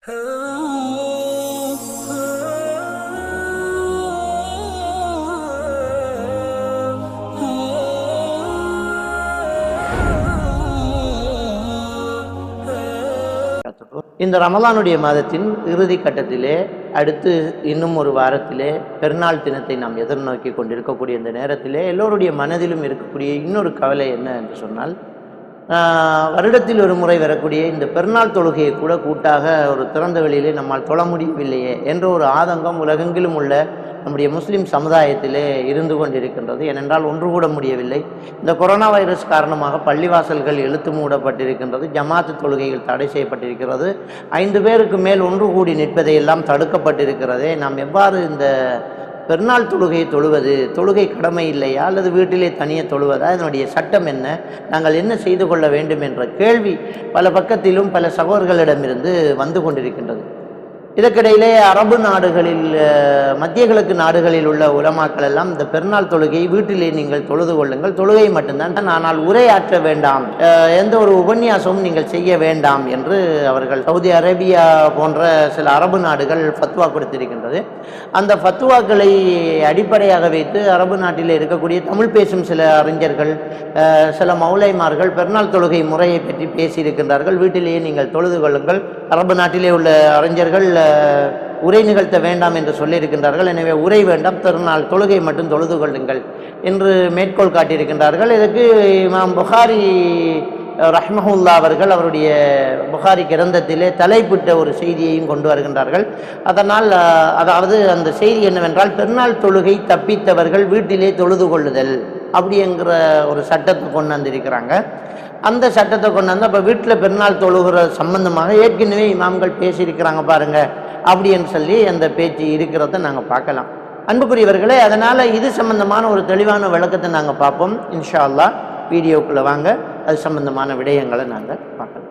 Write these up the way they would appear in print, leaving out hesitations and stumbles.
இந்த ரமலானுடைய மாதத்தின் இறுதி கட்டத்திலே அடுத்து இன்னும் ஒரு வாரத்திலே பெருநாள் தினத்தை நாம் எதிர்நோக்கி கொண்டிருக்கக்கூடிய இந்த நேரத்திலே எல்லோருடைய மனதிலும் இருக்கக்கூடிய இன்னொரு கவலை என்ன என்று சொன்னால், வருடத்தில் ஒரு முறை வரக்கூடிய இந்த பெருநாள் தொழுகையை கூட கூட்டாக ஒரு திறந்த வெளியிலே நம்மால் தொழ முடியவில்லையே என்ற ஒரு ஆதங்கம் உலகெங்கிலும் உள்ள நம்முடைய முஸ்லீம் சமுதாயத்திலே இருந்து கொண்டிருக்கின்றது. ஏனென்றால் ஒன்று கூட முடியவில்லை. இந்த கொரோனா வைரஸ் காரணமாக பள்ளிவாசல்கள் இழுத்து மூடப்பட்டிருக்கின்றது, ஜமாத்து தொழுகைகள் தடை செய்யப்பட்டிருக்கிறது, 5 பேருக்கு மேல் ஒன்று கூடி நிற்பதையெல்லாம் தடுக்கப்பட்டிருக்கிறதே. நாம் எவ்வாறு இந்த பெருநாள் தொழுகையை தொழுவது? தொழுகை கடமை இல்லையா அல்லது வீட்டிலே தனியே தொழுவதா? இதனுடைய சட்டம் என்ன? நாங்கள் என்ன செய்து கொள்ள வேண்டும் என்ற கேள்வி பல பக்கத்திலும் பல சகோதரர்களிடமிருந்து வந்து கொண்டிருக்கின்றது. இதற்கிடையிலே அரபு நாடுகளில், மத்திய கிழக்கு நாடுகளில் உள்ள உலமாக்கள் எல்லாம் இந்த பெருநாள் தொழுகையை வீட்டிலே நீங்கள் தொழுது கொள்ளுங்கள், தொழுகை மட்டும்தான், ஆனால் உரையாற்ற வேண்டாம், எந்த ஒரு உபன்யாசமும் நீங்கள் செய்ய வேண்டாம் என்று அவர்கள் சவுதி அரேபியா போன்ற சில அரபு நாடுகள் ஃபத்வா கொடுத்திருக்கின்றது. அந்த ஃபத்வாக்களை அடிப்படையாக வைத்து அரபு நாட்டில் இருக்கக்கூடிய தமிழ் பேசும் சில அறிஞர்கள், சில மௌலைமார்கள் பெருநாள் தொழுகை முறையை பற்றி பேசியிருக்கின்றார்கள். வீட்டிலேயே நீங்கள் தொழுது கொள்ளுங்கள், அரபு நாட்டிலே உள்ள அறிஞர்கள் உரை நிகழ்த்த வேண்டாம் என்று சொல்லியிருக்கின்றார்கள். எனவே உரை வேண்டாம், திருநாள் தொழுகை மட்டும் தொழுது கொள்ளுங்கள் என்று மேற்கோள் காட்டியிருக்கின்றார்கள். இதற்கு இமாம் புகாரி ரஹ்மஹுல்லா அவர்கள் அவருடைய புகாரி கிரந்தத்திலே தலைப்பிட்ட ஒரு செய்தியையும் கொண்டு வருகின்றார்கள். அதனால் அதாவது அந்த செய்தி என்னவென்றால், பெருநாள் தொழுகை தப்பித்தவர்கள் வீட்டிலே தொழுது கொள்ளுதல் அப்படிங்கிற ஒரு சட்டத்தை கொண்டு வந்திருக்கிறாங்க. அந்த சட்டத்தை கொண்டு வந்து அப்போ வீட்டில் பெருநாள் தொழுகிற சம்பந்தமாக ஏற்கனவே இமாம்கள் பேசியிருக்கிறாங்க பாருங்க அப்படின்னு சொல்லி அந்த பேச்சு இருக்கிறத நாங்கள் பார்க்கலாம். அன்புக்குரியவர்களே, அதனால் இது சம்பந்தமான ஒரு தெளிவான விளக்கத்தை நாங்கள் பார்ப்போம் இன்ஷா அல்லாஹ். வீடியோக்குள்ளே வாங்க, அது சம்பந்தமான விடயங்களை நாங்கள் பார்க்கலாம்.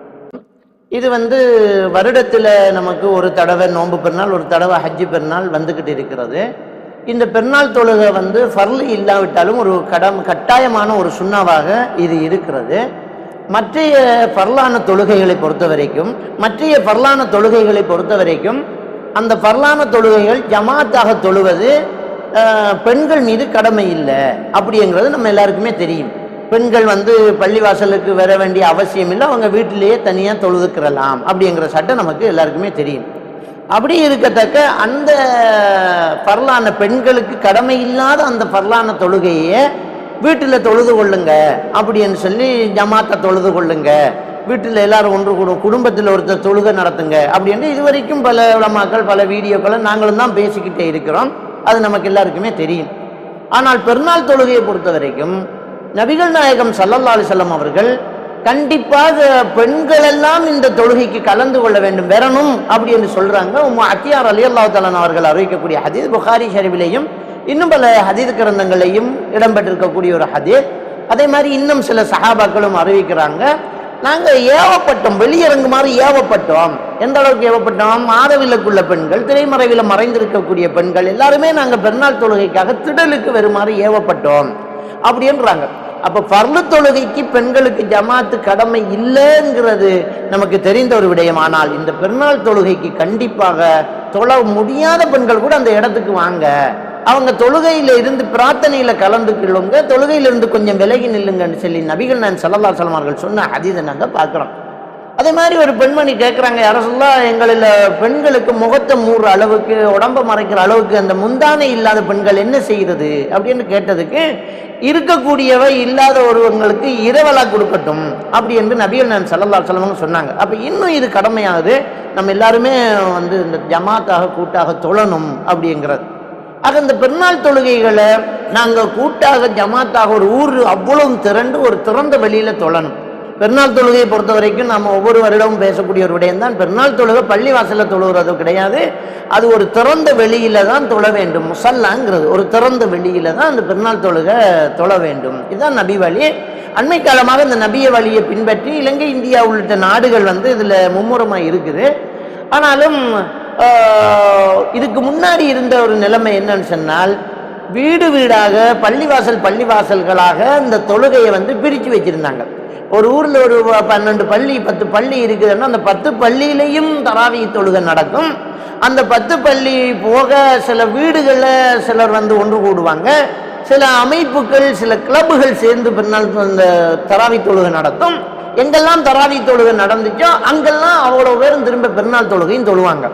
இது வருடத்தில் நமக்கு ஒரு தடவை நோன்பு பெருநாள், ஒரு தடவை ஹஜ்ஜி பெருநாள் வந்துக்கிட்டு இருக்கிறது. இந்த பெருநாள் தொழுகை ஃபர்லு இல்லாவிட்டாலும் ஒரு கட்டாயமான ஒரு சுன்னாவாக இது இருக்கிறது. மற்றைய ஃபர்லான தொழுகைகளை பொறுத்த வரைக்கும் அந்த ஃபர்லான தொழுகைகள் ஜமாத்தாக தொழுவது பெண்கள் மீது கடமை இல்லை அப்படிங்கிறது நம்ம எல்லாருக்குமே தெரியும். பெண்கள் பள்ளிவாசலுக்கு வர வேண்டிய அவசியம் இல்லை, அவங்க வீட்டிலேயே தனியாக தொழுதுக்கிறலாம் அப்படிங்கிற சட்டம் நமக்கு எல்லாருக்குமே தெரியும். அப்படி இருக்கத்தக்க அந்த ஃபர்லான பெண்களுக்கு கடமை இல்லாத அந்த ஃபர்லான தொழுகையை வீட்டில் தொழுது கொள்ளுங்க அப்படின்னு சொல்லி ஜமாத்தை தொழுது கொள்ளுங்க, வீட்டில் எல்லாரும் ஒன்று கூடும், குடும்பத்தில் ஒருத்தர் தொழுகை நடத்துங்க அப்படின்ட்டு இதுவரைக்கும் பல உலமாக்கள் பல வீடியோக்களை நாங்களும் தான் பேசிக்கிட்டே இருக்கிறோம். அது நமக்கு எல்லாருக்குமே தெரியும். ஆனால் பெருநாள் தொழுகையை பொறுத்த வரைக்கும் நபிகள் நாயகம் ஸல்லல்லாஹு அலைஹி வஸல்லம் அவர்கள் கண்டிப்பாக பெண்கள் எல்லாம் இந்த தொழுகைக்கு கலந்து கொள்ள வேண்டும், வரணும் அப்படி என்று சொல்றாங்க. அத்தியா ரலியல்லாஹு தஆலா அவர்கள் அறிவிக்கக்கூடிய ஹதீஸ் புகாரி ஷரீஃபிலேயும் இன்னும் பல ஹதீஸ் கிரந்தங்களையும் இடம்பெற்றிருக்கக்கூடிய ஒரு ஹதீஸ். அதே மாதிரி இன்னும் சில சஹாபாக்களும் அறிவிக்கிறாங்க, நாங்கள் ஏவப்பட்டோம், வெளியரங்கு மாதிரி ஏவப்பட்டோம். எந்த அளவுக்கு ஏவப்பட்டோம்? மாதவிலக்குள்ள பெண்கள், திரைமறைவில் மறைந்திருக்கக்கூடிய பெண்கள் எல்லாருமே நாங்கள் பெருநாள் தொழுகைக்காக திடலுக்கு வருமாறு ஏவப்பட்டோம் அப்படின்றாங்க. அப்போ ஃபர்லு தொழுகைக்கு பெண்களுக்கு ஜமாத்து கடமை இல்லைங்கிறது நமக்கு தெரிந்த ஒரு விடயம். ஆனால் இந்த பெருநாள் தொழுகைக்கு கண்டிப்பாக தொழ முடியாத பெண்கள் கூட அந்த இடத்துக்கு வாங்க, அவங்க தொழுகையில இருந்து பிரார்த்தனையில கலந்துக்கொள்ளுங்க, தொழுகையிலிருந்து கொஞ்சம் விலகி நில்லுங்கன்னு சொல்லி நபிகள் நாயகம் ஸல்லல்லாஹு அலைஹி வஸல்லம் அவர்கள் சொன்ன ஹதீஸை நாங்கள் பார்க்குறோம். அதே மாதிரி ஒரு பெண்மணி கேட்குறாங்க, யா ரசூலல்லாஹ், எங்களில் பெண்களுக்கு முகத்தை மூடுற அளவுக்கு, உடம்பை மறைக்கிற அளவுக்கு அந்த முந்தானை இல்லாத பெண்கள் என்ன செய்கிறது அப்படின்னு கேட்டதுக்கு, இருக்கக்கூடியவை இல்லாத ஒருவங்களுக்கு இரவலா கொடுக்கட்டும் அப்படி என்று நபிகள் நாயகம் ஸல்லல்லாஹு அலைஹி வஸல்லம் சொன்னாங்க. அப்போ இன்னும் இது கடமையாகுது, நம்ம எல்லாருமே இந்த ஜமாத்தாக கூட்டாக தொழணும் அப்படிங்கிறது. ஆக இந்த பெருநாள் தொழுகைகளை நாங்கள் கூட்டாக ஜமாத்தாக ஒரு ஊர் அவ்வளவு திரண்டு ஒரு திறந்த வெளியில தொழணும். பெருநாள் தொழுகையை பொறுத்த வரைக்கும் நம்ம ஒவ்வொரு வருடமும் பேசக்கூடிய ஒரு விடயம் தான், பெருநாள் தொழுகை பள்ளி வாசலில் தொழுகிறது கிடையாது, அது ஒரு திறந்த வெளியில தான் தொழ வேண்டும். முசல்லாங்கிறது ஒரு திறந்த வெளியில தான் அந்த பெருநாள் தொழுகை தொழ வேண்டும். இதுதான் நபி வழி. அண்மை காலமாக இந்த நபிய வழியை பின்பற்றி இலங்கை, இந்தியா உள்ளிட்ட நாடுகள் இதுல மும்முரமாக இருக்குது. ஆனாலும் இதுக்கு முன்னாடி இருந்த ஒரு நிலைமை என்னன்னு சொன்னால், வீடு வீடாக பள்ளிவாசல்களாக இந்த தொழுகையை பிரித்து வச்சிருந்தாங்க. ஒரு ஊரில் ஒரு 12 பள்ளி 10 பள்ளி இருக்குதுன்னா அந்த 10 பள்ளியிலையும் தராவி தொழுகை நடக்கும். அந்த 10 பள்ளி போக சில வீடுகளில் சிலர் வந்து ஒன்று கூடுவாங்க. சில அமைப்புகள் சில கிளப்புகள் சேர்ந்து பின்னால் அந்த தராவி தொழுகை நடத்தும். எங்கெல்லாம் தராவி தொழுகை நடந்துச்சோ அங்கெல்லாம் அவ்வளோ பேரும் திரும்ப பெருநாள் தொழுகையும் தொழுவாங்க.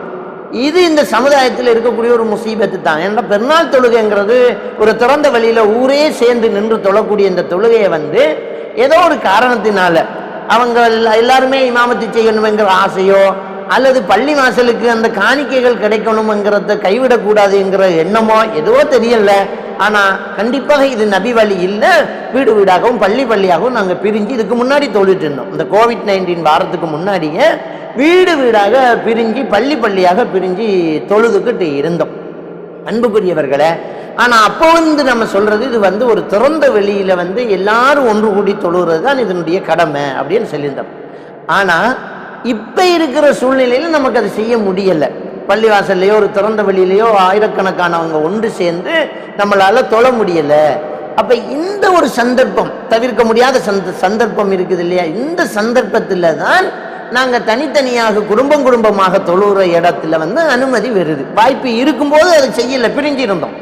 இது இந்த சமுதாயத்தில் இருக்கக்கூடிய ஒரு முசீபத்து தான். ஏன்னா பெருநாள் தொழுகைங்கிறது ஒரு திறந்த வழியில் ஊரே சேர்ந்து நின்று தொழக்கூடிய இந்த தொழுகையை வந்து ஏதோ ஒரு காரணத்தினால அவங்க எல்லாருமே இமாமத்து செய்யணுங்கிற ஆசையோ அல்லது பள்ளி வாசலுக்கு அந்த காணிக்கைகள் கிடைக்கணுங்கிறத கைவிடக்கூடாதுங்கிற எண்ணமோ ஏதோ தெரியல. ஆனால் கண்டிப்பாக இது நபி வழி இல்லை. வீடு வீடாகவும் பள்ளி பள்ளியாகவும் நாங்கள் பிரிஞ்சு இதுக்கு முன்னாடி தொழுட்டு இருந்தோம். இந்த கோவிட்-19 வாரத்துக்கு முன்னாடியே வீடு வீடாக பிரிஞ்சு பள்ளி பள்ளியாக பிரிஞ்சு தொழுதுகிட்டு இருந்தோம் அன்புக்குரியவர்களே. ஆனால் அப்போ வந்து நம்ம சொல்றது இது வந்து ஒரு திறந்த வெளியில வந்து எல்லாரும் ஒன்று கூடி தொழுகிறது தான் இதனுடைய கடமை அப்படின்னு சொல்லியிருந்தோம். ஆனால் இப்போ இருக்கிற சூழ்நிலையில் நமக்கு அதை செய்ய முடியலை. பள்ளிவாசல்லையோ ஒரு திறந்த வெளியிலையோ ஆயிரக்கணக்கானவங்க ஒன்று சேர்ந்து நம்மளால தொழ முடியலை. அப்போ இந்த ஒரு சந்தர்ப்பம் தவிர்க்க முடியாத சந்தர்ப்பம் இருக்குது இல்லையா? இந்த சந்தர்ப்பத்தில் தான் நாங்கள் தனித்தனியாக குடும்பமாக தொழுகிற இடத்துல வந்து அனுமதி வருது. வாய்ப்பு இருக்கும்போது அதை செய்யலை, பிரிஞ்சிருந்தோம்.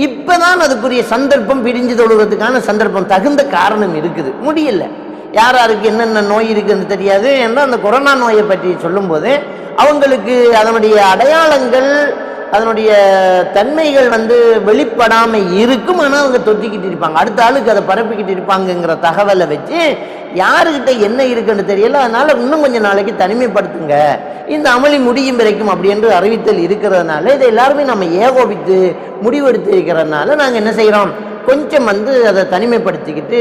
இப்போதான் அதுக்குரிய சந்தர்ப்பம், பிரிஞ்சு தொழுகிறதுக்கான சந்தர்ப்பம், தகுந்த காரணம் இருக்குது. முடியல. யார் யாருக்கு என்னென்ன நோய் இருக்குன்னு தெரியாது. ஏன்னா அந்த கொரோனா நோயை பற்றி சொல்லும்போது அவங்களுக்கு அதனுடைய அடையாளங்கள் அதனுடைய தன்மைகள் வந்து வெளிப்படாமல் இருக்கும். ஆனால் அவங்க தொத்திக்கிட்டு இருப்பாங்க, அடுத்த ஆளுக்கு அதை பரப்பிக்கிட்டு இருப்பாங்கங்கிற தகவலை வச்சு யாருக்கிட்ட என்ன இருக்குன்னு தெரியல. அதனால இன்னும் கொஞ்சம் நாளைக்கு தனிமைப்படுத்துங்க, இந்த அமளி முடியும் வரைக்கும் அப்படி என்று அறிவித்தல் இருக்கிறதுனால இதை எல்லாருமே நம்ம ஏகோபித்து முடிவெடுத்து இருக்கிறதுனால நாங்கள் என்ன செய்கிறோம், கொஞ்சம் வந்து அதை தனிமைப்படுத்திக்கிட்டு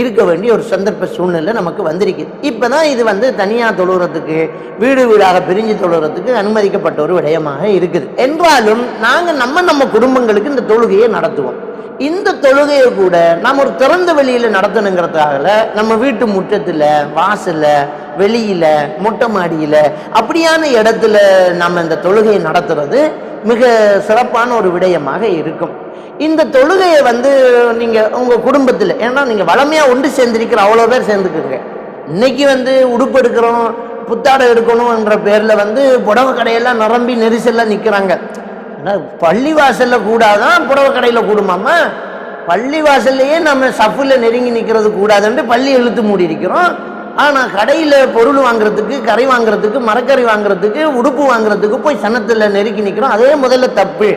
இருக்க வேண்டிய ஒரு சந்தர்ப்ப சூழ்நிலை நமக்கு வந்திருக்குது. இப்போ தான் இது வந்து தனியாக தொழுகிறதுக்கு வீடு வீடாக பிரிஞ்சு தொழுகிறதுக்கு அனுமதிக்கப்பட்ட ஒரு விடயமாக இருக்குது. என்றாலும் நாங்கள் நம்ம குடும்பங்களுக்கு இந்த தொழுகையை நடத்துவோம். இந்த தொழுகையை கூட நாம் ஒரு திறந்த வெளியில் நடத்தணுங்கிறதுக்காக நம்ம வீட்டு முற்றத்தில், வாசலில், வெளியில், மொட்டை மாடியில் அப்படியான இடத்துல நம்ம இந்த தொழுகையை நடத்துறது மிக சிறப்பான ஒரு விடயமாக இருக்கும். இந்த தொழுகையை வந்து நீங்கள் உங்கள் குடும்பத்தில், ஏன்னா நீங்கள் வளமையாக ஒன்று சேர்ந்திருக்கிற அவ்வளோ பேர் சேர்ந்துக்குங்க. இன்னைக்கு வந்து உடுப்பு எடுக்கிறோம், புத்தாடை எடுக்கணும் என்ற பேரில் வந்து புடவை கடையெல்லாம் நிரம்பி நெரிசலில் நிற்கிறாங்க. பள்ளி வாசலில் கூடாதான் புடவை கடையில் கூடுமாமா? பள்ளி வாசல்லையே நம்ம சஃபில் நெருங்கி நிற்கிறது கூடாதுன்ட்டு பள்ளி இழுத்து மூடி இருக்கிறோம். ஆனால் கடையில் பொருள் வாங்குறதுக்கு, கறி வாங்குறதுக்கு, மரக்கறி வாங்குறதுக்கு, உடுப்பு வாங்குறதுக்கு போய் சனத்தில் நெருக்கி நிற்கிறோம். அதே முதல்ல தப்பு.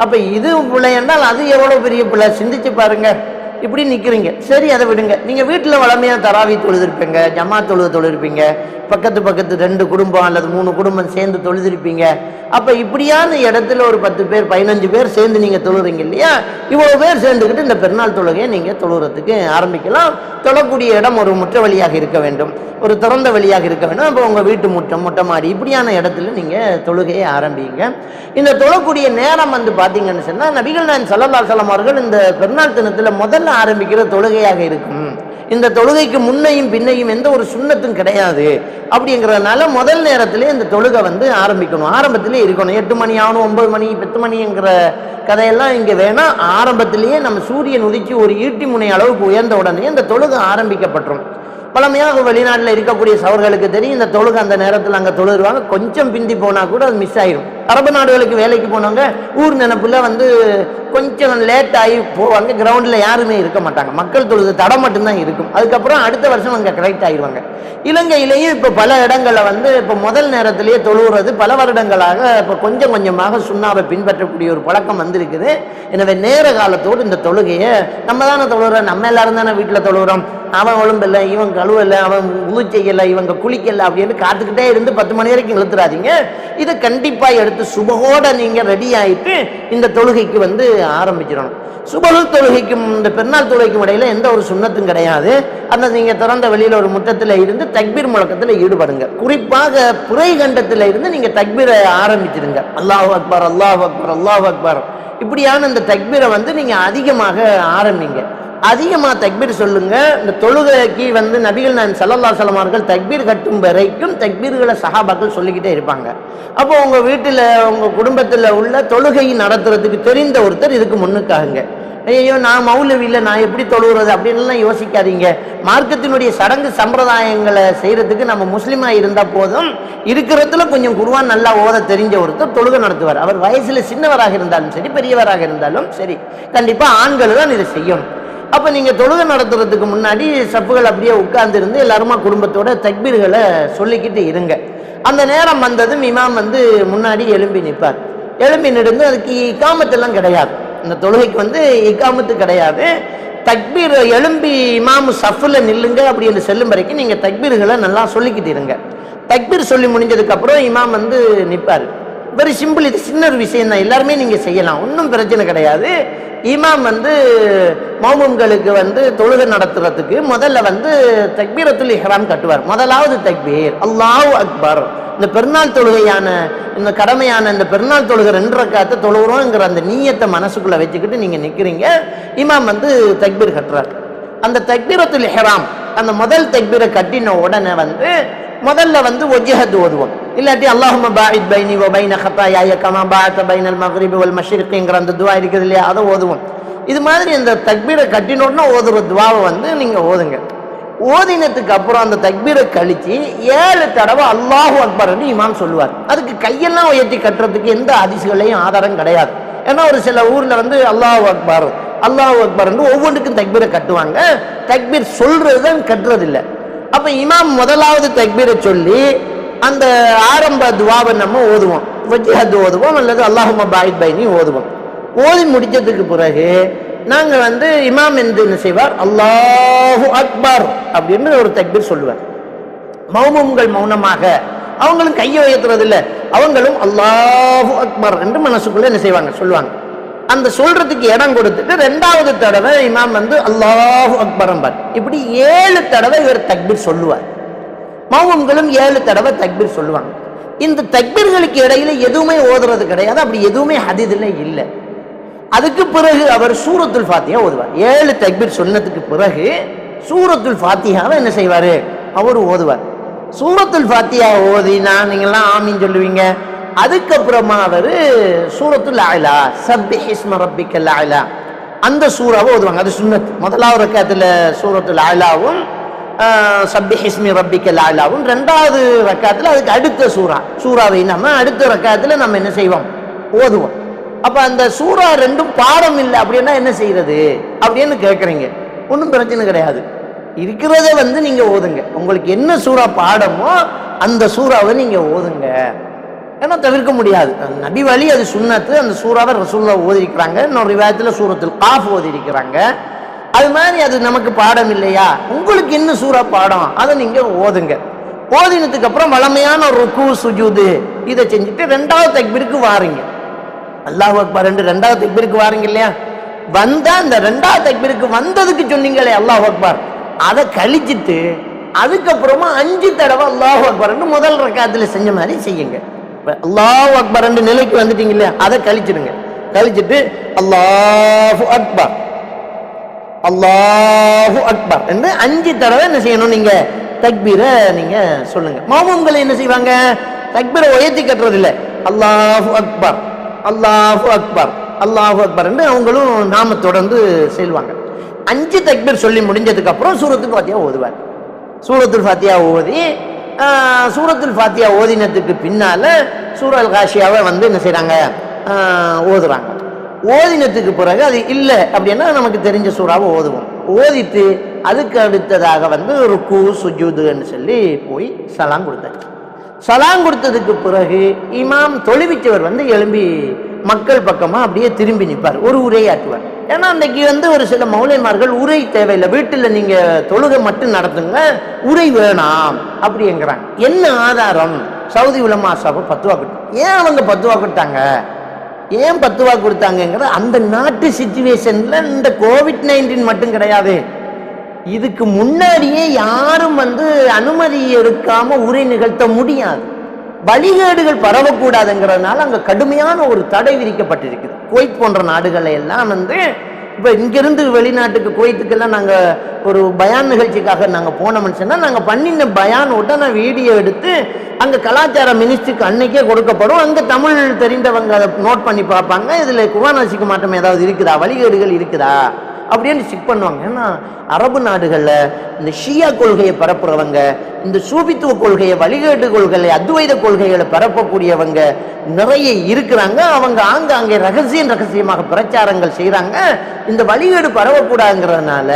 அப்போ இது பிள்ளை என்றால் அது எவ்வளோ பெரிய பிள்ளை, சிந்திச்சு பாருங்க. இப்படி நிற்கிறீங்க, சரி அதை விடுங்க. நீங்கள் வீட்டில் வளமையாக தராவி தொழுதிருப்பீங்க, ஜமாத் தொழுதிருப்பீங்க, பக்கத்து 2 குடும்பம் அல்லது 3 குடும்பம் சேர்ந்து தொழுதிருப்பீங்க. அப்போ இப்படியான இடத்துல ஒரு 10 பேர் 15 பேர் சேர்ந்து நீங்கள் தொழுறீங்க இல்லையா? இவ்வளோ பேர் சேர்ந்துக்கிட்டு இந்த பெருநாள் தொழுகையை நீங்கள் தொழுகிறதுக்கு ஆரம்பிக்கலாம். தொழக்கூடிய இடம் ஒரு முற்ற வழியாக இருக்க வேண்டும், ஒரு திறந்த வழியாக இருக்க வேண்டும். அப்போ உங்கள் வீட்டு முற்றம், மொட்டை மாடி இப்படியான இடத்துல நீங்கள் தொழுகையை ஆரம்பிங்க. இந்த தொழக்கூடிய நேரம் வந்து பார்த்தீங்கன்னு சொன்னால் நபிகள் நாயகம் ஸல்லல்லாஹு அலைஹி வஸல்லம் அவர்கள் இந்த பெருநாள் தினத்தில் முதல்ல ஆரம்பிக்கிற தொழுகையாக இருக்கும். இந்த தொழுகைக்கு முன்னையும் பின்னையும் எந்த ஒரு சுண்ணத்தும் கிடையாது. அப்படிங்கிறதுனால முதல் நேரத்திலே இந்த தொழுகை வந்து ஆரம்பிக்கணும், ஆரம்பத்திலே இருக்கணும். 8 மணி ஆகணும், 9 மணி 10 மணிங்கிற கதையெல்லாம் இங்கே வேணாம். ஆரம்பத்திலேயே நம்ம சூரியன் உதிச்சு ஒரு ஈட்டி முனை அளவுக்கு உயர்ந்த உடனே இந்த தொழுகை ஆரம்பிக்கப்பட்டுரும். பழமையாக வெளிநாட்டில் இருக்கக்கூடிய சவர்களுக்கு தெரியும், இந்த தொழுகை அந்த நேரத்தில் அங்கே தொழுதுருவாங்க. கொஞ்சம் பிந்தி போனால் கூட அது மிஸ் ஆகிடும். அரபு நாடுகளுக்கு வேலைக்கு போனவங்க ஊர் நினைப்புல வந்து கொஞ்சம் லேட் ஆகி போவாங்க. கிரவுண்டில் யாருமே இருக்க மாட்டாங்க, மக்கள் தொழுது தடம் மட்டும்தான் இருக்கும். அதுக்கப்புறம் அடுத்த வருஷம் அங்கே கரெக்ட் ஆகிடுவாங்க. இலங்கையிலேயும் இப்போ பல இடங்களில் வந்து இப்போ முதல் நேரத்திலேயே தொழுகிறது பல வருடங்களாக இப்போ கொஞ்சம் கொஞ்சமாக சுண்ணாவை பின்பற்றக்கூடிய ஒரு பழக்கம் வந்திருக்குது. எனவே நேர காலத்தோடு இந்த தொழுகையை நம்ம தானே தொழுகிறோம், நம்ம எல்லாரும் தானே வீட்டில் தொழுகிறோம். அவன் ஒழும்பில்லை, இவன் கழுவலை, அவன் உது செய்யலை, இவங்க குளிக்கலை அப்படின்னு காத்துக்கிட்டே இருந்து 10 மணி வரைக்கும் இழுத்துறாதீங்க. இதை கண்டிப்பாக எடுத்து சுபகோட நீங்கள் ரெடி ஆகிட்டு இந்த தொழுகைக்கு வந்து ஆரம்பிச்சிடணும். சுபகு தொழுகைக்கும் இந்த பெருநாள் தொழுகைக்கும் இடையில எந்த ஒரு சுண்ணத்தும் கிடையாது. அந்த நீங்கள் திறந்த வெளியில் ஒரு முற்றத்தில் இருந்து தக்பீர் முழக்கத்தில் ஈடுபடுங்க. குறிப்பாக புரை கண்டத்தில் இருந்து நீங்கள் தக்பீரை ஆரம்பிச்சிருங்க. அல்லாஹு அக்பர், அல்லாஹு அக்பர், அல்லாஹு அக்பர் இப்படியான இந்த தக்பீரை வந்து நீங்கள் அதிகமாக ஆரம்பிங்க. அதிகமாக தக்பீர் சொல்லுங்க. இந்த தொழுகைக்கு வந்து நபிகள் நாயகம் ஸல்லல்லாஹு அலைஹி வஸல்லம் அவர்கள் தக்பீர் கட்டும் வரைக்கும் தக்பீர்களை சஹாபாக்கள் சொல்லிக்கிட்டே இருப்பாங்க. அப்போ உங்கள் வீட்டில் உங்கள் குடும்பத்தில் உள்ள தொழுகை நடத்துறதுக்கு தெரிந்த ஒருத்தர் இதுக்கு முன்னுக்காகுங்க. ஐயோ நான் மௌலவி இல்லை, நான் எப்படி தொழுகிறது அப்படின்லாம் யோசிக்காதீங்க. மார்க்கத்தினுடைய சடங்கு சம்பிரதாயங்களை செய்யறதுக்கு நம்ம முஸ்லீமா இருந்தா போதும். இருக்கிறதுல கொஞ்சம் குர்ஆன் நல்லா ஓத தெரிஞ்ச ஒருத்தர் தொழுகை நடத்துவார். அவர் வயசுல சின்னவராக இருந்தாலும் சரி, பெரியவராக இருந்தாலும் சரி, கண்டிப்பா ஆண்கள் தான் இதை செய்யணும். அப்ப நீங்க தொழுகை நடத்துறதுக்கு முன்னாடி சப்புகள் அப்படியே உட்கார்ந்து இருந்து எல்லாருமா குடும்பத்தோட தக்பீர்களை சொல்லிக்கிட்டு இருங்க. அந்த நேரம் வந்ததும் இமாம் முன்னாடி எழும்பி நிற்பார். எழும்பி நின்று அதுக்கு இக்காமத்தெல்லாம் கிடையாது. இந்த தொழுகைக்கு இக்காமத்து கிடையாது. தக்பீர் எழும்பி இமாம் சஃப்ல நில்லுங்க அப்படி என்று செல்லும் வரைக்கும் நீங்க தக்பீர்களை நல்லா சொல்லிக்கிட்டு இருங்க. தக்பீர் சொல்லி முடிஞ்சதுக்கு அப்புறம் இமாம் நிற்பார். வெரி சிம்பிள், இது சின்ன ஒரு விஷயம் தான், எல்லாருமே நீங்க செய்யலாம், ஒன்றும் பிரச்சனை கிடையாது. இமாம் மௌமும்களுக்கு தொழுகை நடத்துறதுக்கு முதல்ல தக்பீரத்துல் இஹ்ராம் கட்டுவார். முதலாவது தக்பீர் அல்லாஹு அக்பர். இந்த பெருநாள் தொழுகையான இந்த கடமையான இந்த பெருநாள் தொழுகை 2 ரக்காத்தை தொழுகிறோங்கிற அந்த நீயத்தை மனசுக்குள்ள வச்சுக்கிட்டு நீங்க நிக்கிறீங்க. இமாம் தக்பீர் கட்டுறார். அந்த தக்பீரத்துல் இஹ்ராம் அந்த முதல் தக்பீரை கட்டின உடனே முதல்ல வஜ்ஹத் ஓதுவோம். இல்லாட்டி அல்லாஹும்ம பாஇத் பைனி வ பைன ஹதாயாய கமா பாஅத பைனல் மக்ரிபி வல் மஷ்ரிகிங்கிற அந்த துஆ இருக்குது இல்லையா, அதை ஓதுவோம். இது மாதிரி இந்த தக்பீரை கட்டின உடனே ஓதுற துஆவை நீங்க ஓதுங்க. ஓதினத்துக்கு அப்புறம் அந்த தக்பீரை கழிச்சு 7 தடவை அல்லாஹு அக்பர் இமாம் சொல்லுவார். அதுக்கு கையெல்லாம் உயர்த்தி கட்டுறதுக்கு எந்த ஹதீஸ்களையும் ஆதாரம் கிடையாது. ஏன்னா ஒரு சில ஊர்ல அல்லாஹு அக்பர் அல்லாஹு அக்பர் ஒவ்வொன்றுக்கும் தக்பீரை கட்டுவாங்க. தக்பீர் சொல்றதுதான் கட்டுறது இல்லை. அப்ப இமாம் முதலாவது தக்பீரை சொல்லி அந்த ஆரம்ப துவாவை நம்ம ஓதுவோம். வஜ்ஹத் ஓதுவோம் அல்லது அல்லாஹும்ம பாஇத் பைனி ஓதுவோம். ஓதி முடிச்சதுக்கு பிறகு நாங்க இமாம் என்ன செய்வார், அல்லாஹு அக்பர் அப்படின்னு ஒரு தக்பீர் சொல்லுவார். மௌமும்கள் மௌனமாக, அவங்களும் கையை உயர்த்துறது இல்லை, அவங்களும் அல்லாஹு அக்பர் என்று மனசுக்குள்ள என்ன செய்வாங்க, சொல்லுவாங்க. அந்த சொல்றதுக்கு இடம் கொடுத்துட்டு 2வது தடவை இமாம் அல்லாஹு அக்பர் அம்பார். இப்படி 7 தடவை இவர் தக்பீர் சொல்லுவார். மௌமும்களும் 7 தடவை தக்பீர் சொல்லுவாங்க. இந்த தக்பீர்களுக்கு இடையில எதுவுமே ஓதுறது கிடையாது. அப்படி எதுவுமே ஹதீஸ்ல இல்லை. அதுக்கு பிறகு அவர் சூரத்துல் ஃபாத்திஹா ஓதுவார். 7 தக்பீர் சொன்னதுக்கு பிறகு சூரத்துல் ஃபாத்திஹாவை என்ன செய்வாரு, அவர் ஓதுவார். சூரத்துல் ஃபாத்திஹா ஓதினா நீங்கெல்லாம் ஆமீன் சொல்லுவீங்க. அதுக்கப்புறமா அவர் சூரத்துல் அலா சப்பிஹ் இஸ்ம ரப்பிக்கல் அலா அந்த சூறாவை ஓதுவாங்க. அது சுன்னத். முதலாவது ரக்காத்துல சூரத்துல் அலாவும் சப்பிஹ் இஸ்மி ரப்பிக்கல் அலாவும், 2வது ரக்காத்துல அதுக்கு அடுத்த சூறாவை நம்ம அடுத்த ரக்காத்துல நம்ம என்ன செய்வோம், ஓதுவோம். அப்ப அந்த சூறா 2ம் பாடம் இல்லை அப்படின்னா என்ன செய்யறது அப்படின்னு கேட்குறீங்க. ஒன்றும் பிரச்சனை கிடையாது. இருக்கிறத நீங்க ஓதுங்க. உங்களுக்கு என்ன சூறா பாடமோ அந்த சூறாவை நீங்க ஓதுங்க. ஏன்னா தவிர்க்க முடியாது, நபி வழி, அது சுன்னத்து. அந்த சூறாவை ரசூலுல்லாஹ் ஓதிருக்கிறாங்க. இன்னொரு ரிவாயத்துல சூரத்துல் காஃப் ஓதிருக்கிறாங்க. அது மாதிரி அது நமக்கு பாடம் இல்லையா, உங்களுக்கு என்ன சூறா பாடம் அதை நீங்க ஓதுங்க. ஓதினத்துக்கு அப்புறம் வளமையான ஒரு ருக்கு சுஜூது இதை செஞ்சுட்டு 2வது தக்பீருக்கு வாரீங்க. அல்லாஹ் அக்பர் 2வது தக்பீருக்கு வாரீங்க இல்லையா, வந்தா அந்த 2வது தக்பீருக்கு வந்ததுக்கு சொன்னீங்களே அல்லாஹ் அக்பர், அதை கழிச்சிட்டு அதுக்கப்புறமா 5 தடவை அல்லாஹ் அக்பர் முதல் ரக்காத்துல செஞ்ச மாதிரி செய்யுங்க. அல்லாஹ் அக்பர் நிலைக்கு வந்துட்டீங்க இல்லையா, அதை கழிச்சிடுங்க. கழிச்சிட்டு அல்லாஹு அக்பர் அல்லாஹு அக்பர் என்று 5 தடவை என்ன செய்யணும், நீங்க தக்பீரை நீங்க சொல்லுங்க. மாமூம்களை என்ன செய்வாங்க, தக்பீரை உயர்த்தி கட்டுறது இல்லை, அல்லாஹு அக்பர் அல்லாஹு அக்பர் அல்லாஹு அக்பர் என்று அவங்களும் நாம தொடர்ந்து செல்வாங்க. 5 தக்பீர் சொல்லி முடிஞ்சதுக்கு அப்புறம் சூரத்துல் ஃபாத்திஹா ஓதுவார். சூரத்துல் ஃபாத்திஹா ஓதி சூரத்துல் ஃபாத்திஹா ஓதினத்துக்கு பின்னால சூரல் காஷியாவை என்ன செய்றாங்க, ஓதுறாங்க. ஓதினத்துக்கு பிறகு அது இல்லை அப்படின்னா நமக்கு தெரிஞ்ச சூறாவை ஓதுவோம். ஓதிட்டு அதுக்கு அடுத்ததாக ருக்கு சுஜூதுன்னு சொல்லி போய் சலாம் கொடுத்தாச்சு. சலாம் கொடுத்ததுக்கு பிறகு இமாம் தொழுவிச்சவர் எழும்பி மக்கள் பக்கமா அப்படியே திரும்பி நிற்பார், ஒரு உரையாற்றுவார். ஏன்னா அன்னைக்கு ஒரு சில மௌலைமார்கள் உரை தேவையில்லை, வீட்டில் நீங்க தொழுகை மட்டும் நடத்துங்க, உரை வேணாம் அப்படிங்கிறாங்க. என்ன ஆதாரம்? சவுதி உலமா சபை பத்துவா கொடுத்தாங்க. ஏன் அவங்க பத்துவா கொடுத்தாங்க, ஏன் பத்துவா கொடுத்தாங்கிற அந்த நாட்டு சிச்சுவேஷன்ல இந்த கோவிட்-19 மட்டும் கிடையாது, இதுக்கு முன்னாடியே யாரும் அனுமதி எடுக்காம உரை நிகழ்த்த முடியாது. வழிகேடுகள் பரவக்கூடாதுங்கிறதுனால அங்க கடுமையான ஒரு தடை விதிக்கப்பட்டிருக்குது. குவைத் போன்ற நாடுகளை எல்லாம் இப்போ இங்கிருந்து வெளிநாட்டுக்கு குவைத்துக்கெல்லாம் நாங்கள் ஒரு பயான் நிகழ்ச்சிக்காக நாங்கள் போனோம்னு சொன்னால் நாங்கள் பண்ணின பயான் உடனே வீடியோ எடுத்து அங்கே கலாச்சார மினிஸ்ட்ரிக்கு அன்னைக்கே கொடுக்கப்படும். அங்கே தமிழ் தெரிந்தவங்க அதை நோட் பண்ணி பார்ப்பாங்க, இதில் குர்ஆன் வாசிக்க மாட்டோம் ஏதாவது இருக்குதா, வழிகேடுகள் இருக்குதா அப்படின்னு செக் பண்ணுவாங்க. ஏன்னா அரபு நாடுகளில் இந்த ஷியா கொள்கையை பரப்புறவங்க, இந்த சூபித்துவ கொள்கையை, வழிகேட்டு கொள்கையை, அத்வைத கொள்கைகளை பரப்பக்கூடியவங்க நிறைய இருக்கிறாங்க. அவங்க ஆங்காங்கே ரகசியமாக பிரச்சாரங்கள் செய்கிறாங்க. இந்த வழிகேடு பரவக்கூடாதுங்கிறதுனால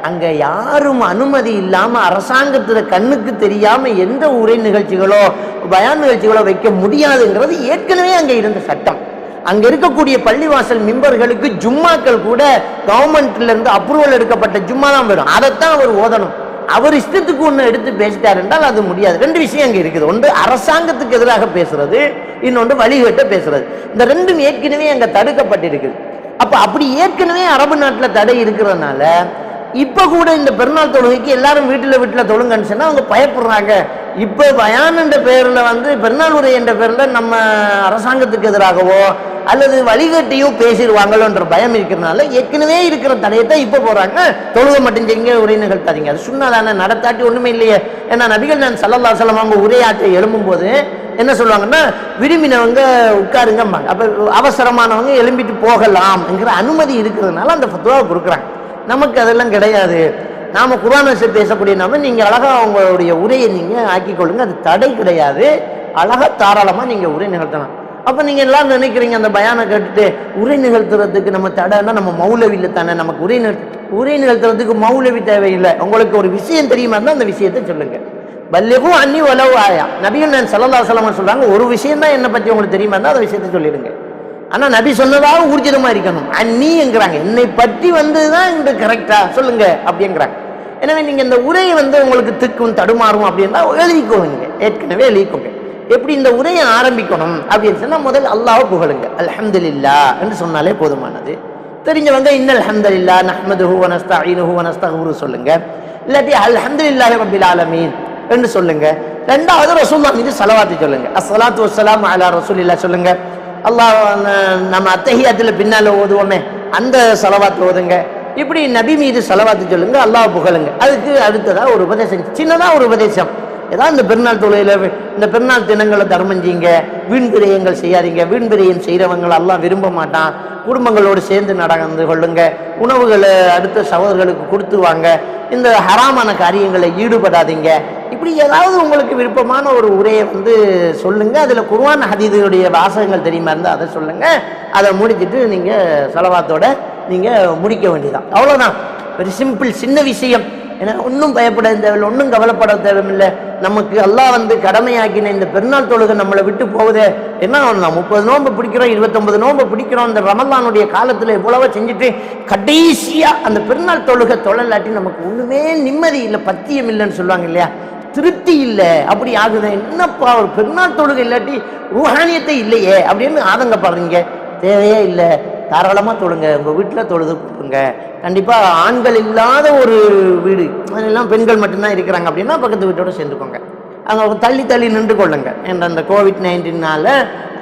அங்கே யாரும் அனுமதி இல்லாமல் அரசாங்கத்துல கண்ணுக்கு தெரியாமல் எந்த உரை நிகழ்ச்சிகளோ பயான் நிகழ்ச்சிகளோ வைக்க முடியாதுங்கிறது ஏற்கனவே அங்கே இருந்த சட்டம். அங்க இருக்கக்கூடிய பள்ளிவாசல் மிம்பர்களுக்கு ஜும்மாக்கள் கூட கவர்மெண்ட்ல இருந்து அப்ரூவல் எடுக்கப்பட்ட ஜும்மா தான் வரும். அதைத்தான் அவர் ஓதணும். அவர் இஷ்டத்துக்கு ஒன்று எடுத்து பேசிட்டார் என்றால் அது முடியாது. ரெண்டு விஷயம் அங்கே இருக்குது. ஒன்று அரசாங்கத்துக்கு எதிராக பேசுறது, இன்னொன்று வழிகேட்ட பேசுறது. இந்த ரெண்டும் ஏற்கனவே அங்கே தடுக்கப்பட்டிருக்குது. அப்ப அப்படி ஏற்கனவே அரபு நாட்டில் தடை இருக்கிறதுனால இப்ப கூட இந்த பெருநாள் தொழுகைக்கு எல்லாரும் வீட்டுல தொழுங்கன்னு சொன்னா அவங்க பயப்படுறாங்க. இப்ப பயான் என்ற பெயர்ல பெருநாள் உரை என்ற பெயர்ல நம்ம அரசாங்கத்துக்கு எதிராகவோ அல்லது வழிகட்டியோ பேசிடுவாங்களோன்ற பயம் இருக்கிறதுனால ஏற்கனவே இருக்கிற தடையத்தான் இப்ப போறாங்க. தொழுகை மட்டும் செய்யுங்க, உரை நிகழ்த்தாதீங்க. அது சுண்ணாதானே, நடத்தாட்டி ஒண்ணுமே இல்லையே. ஏன்னா நபிகள் நான் ஸல்லல்லாஹு அலைஹி வஸல்லம் அவங்க உரையாற்ற எழும்பும் போது என்ன சொல்லுவாங்கன்னா, விரும்பினவங்க உட்காருங்கம்பாங்க. அப்ப அவசரமானவங்க எழும்பிட்டு போகலாம் என்கிற அனுமதி இருக்கிறதுனால அந்த ஃபத்வாவை கொடுக்குறாங்க. நமக்கு அதெல்லாம் கிடையாது. நாம குர்ஆன் பேசக்கூடிய நாம நீங்க அழகா உங்களுடைய உரையை நீங்க ஆக்கிக்கொள்ளுங்க, அது தடை கிடையாது. அழகா தாராளமா நீங்க உரை நிகழ்த்தலாம். அப்ப நீங்க எல்லாம் நினைக்கிறீங்க அந்த பயானை கேட்டுட்டு உரை நிகழ்த்துறதுக்கு நம்ம தடைன்னா நம்ம மௌலவியில் தானே, நமக்கு உரை நிகழ்த்துறதுக்கு மௌலவி தேவையில்லை. உங்களுக்கு ஒரு விஷயம் தெரியுமா இருந்தா அந்த விஷயத்தை சொல்லுங்க. பல்லிகு அன்னி வலவு ஆயா. நபிகள் நான் ஸல்லல்லாஹு அலைஹி வஸல்லம் சொல்றாங்க, ஒரு விஷயம் தான் என்னை பத்தி உங்களுக்கு தெரியுமா இருந்தா அந்த விஷயத்தை சொல்லிடுங்க. ஆனா நபி சொன்னதாக ஊர்ஜிதமா இருக்கணும். அன்னிங்கிறாங்க, என்னை பற்றி தான் இந்த கரெக்டா சொல்லுங்க அப்படிங்கிறாங்க. எனவே நீங்க இந்த உரையை உங்களுக்கு திக்கும் தடுமாறும் அப்படின்னா எழுதிக்கோங்க, ஏற்கனவே எழுதிக்கோங்க. எப்படி இந்த உரையை ஆரம்பிக்கணும் அப்படின்னு சொன்னா முதல் அல்லாஹ்வை புகழுங்க, அல்ஹம்துலில்லாஹ் என்று சொன்னாலே போதுமானது. தெரிஞ்சவங்க இன்னல் ஹம்துலில்லாஹ் நஹ்மதுஹு வ நஸ்தஈனுஹு வ நஸ்தக்ஃபிருஹு சொல்லுங்க. இல்லாட்டி அல்ஹம்துலில்லாஹி ரப்பில் ஆலமீன் என்று சொல்லுங்க. ரெண்டாவது ரசூலுல்லாஹ் மீது ஸலவாத் சொல்லுங்க, அஸ்ஸலாத்து வஸ்ஸலாமு அலா ரசூலில்லாஹ் சொல்லுங்க. அல்லாஹ் நம்ம அத்தஹியாத்துல பின்னால ஓதுவோமே அந்த ஸலவாத் ஓதுங்க. இப்படி நபி மீது ஸலவாத் சொல்லுங்க, அல்லாஹ் புகழுங்க. அதுக்கு அடுத்ததா ஒரு உபதேசம், சின்னதா ஒரு உபதேசம். ஏதாவது இந்த பெருநாள் தொழுகையில இந்த பெருநாள் தினங்களை தர்மம் செய்யுங்க, வீண்பிரியங்கள் செய்யாதீங்க. வீண்பிரியம் செய்யறவங்களை அல்லாஹ் விரும்ப மாட்டான். குடும்பங்களோடு சேர்ந்து நடந்து கொள்ளுங்க, உணவுகளை அடுத்த சகோதரர்களுக்கு கொடுத்துருவாங்க, இந்த ஹராமான காரியங்களை ஈடுபடாதீங்க. இப்படி ஏதாவது உங்களுக்கு விருப்பமான ஒரு உரையை சொல்லுங்க. அதுல குர்ஆன் ஹதீஸுடைய வாசகங்கள் தெரியுமா இருந்தா அதை சொல்லுங்க. அதை முடிச்சுட்டு நீங்க ஸலவாத்தோட நீங்க முடிக்க வேண்டியதான். அவ்வளவுதான். வெரி சிம்பிள், சின்ன விஷயம். ஏன்னா ஒன்றும் பயப்பட தேவையில்லை, ஒன்றும் கவலைப்பட தேவையில்லை. நமக்கு அல்லாஹ் கடமையாக்கின இந்த பெருநாள் தொழுகை நம்மளை விட்டு போகுதே. என்ன 30 நோன்பு பிடிக்கிறோம், 29 நோன்பு பிடிக்கிறோம். இந்த ரமலானுடைய காலத்துல எவ்வளவோ செஞ்சுட்டு கடைசியா அந்த பெருநாள் தொழுகை தொழலாட்டி நமக்கு ஒண்ணுமே நிம்மதி இல்லை, பத்தியம் இல்லைன்னு சொல்லுவாங்க இல்லையா, திருப்தி இல்லை. அப்படி ஆகுது. என்னப்பா ஒரு பெருநாள் தொழுகை இல்லாட்டி ரூஹானியத்தை இல்லையே அப்படின்னு ஆதங்கப்படுறீங்க. தேவையே இல்லை, தாராளமாக தொழுங்க. உங்கள் வீட்டில் தொழுது கொடுங்க. கண்டிப்பாக ஆண்கள் இல்லாத ஒரு வீடு, அதெல்லாம் பெண்கள் மட்டும்தான் இருக்கிறாங்க அப்படின்னா பக்கத்து வீட்டோட சேர்ந்துக்கோங்க. அங்கே தள்ளி நின்று கொள்ளுங்க. என்ற அந்த கோவிட்-19னால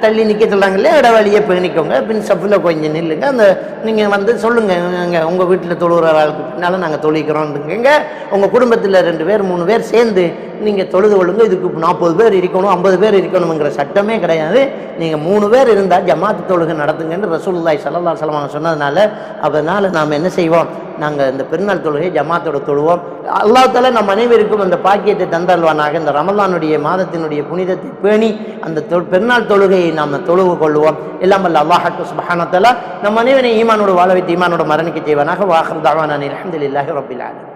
தள்ளி நிற்க சொல்கிறாங்க இல்லையா, இடவழியை பேணிக்கோங்க. பின் சப்பில் கொஞ்சம் நில்லுங்க. அந்த நீங்கள் சொல்லுங்கள், உங்கள் வீட்டில் தொழுகிற ஆளுக்கு பின்னால் நாங்கள் தொழிக்கிறோம்ங்க. உங்கள் குடும்பத்தில் 2 பேர் 3 பேர் சேர்ந்து நீங்கள் தொழுது கொள்ளுங்க. இதுக்கு 40 பேர் இருக்கணும், 50 பேர் இருக்கணுங்கிற சட்டமே கிடையாது. நீங்கள் 3 பேர் இருந்தால் ஜமாத்து தொழுகை நடத்துங்கன்னு ரசூலுல்லாஹி ஸல்லல்லாஹு அலைஹி வஸல்லம் சொன்னதுனால, அதனால் நாம் என்ன செய்வோம், நாங்கள் இந்த பெருநாள் தொழுகை ஜமாத்தோட தொழுவோம். அல்லாஹ் தஆலா நம் அனைவருக்கும் அந்த பாக்கியத்தை தந்தருள்வானாக. இந்த ரமலானுடைய மாதத்தினுடைய புனிதத்தை பேணி அந்த பெருநாள் தொழுகையை நாம் தொழுவு கொள்வோம். எல்லாம் வல்ல அல்லாஹ் சுப்ஹானஹு வ தஆலா நம் அனைவரையும் ஈமானோடு வாழ வைத்து ஈமானோடு மரணிக்க செய்வானாக. வாஹிர் தஅவானா அல்ஹம்துலில்லாஹி ரப்பில் ஆலமீன்.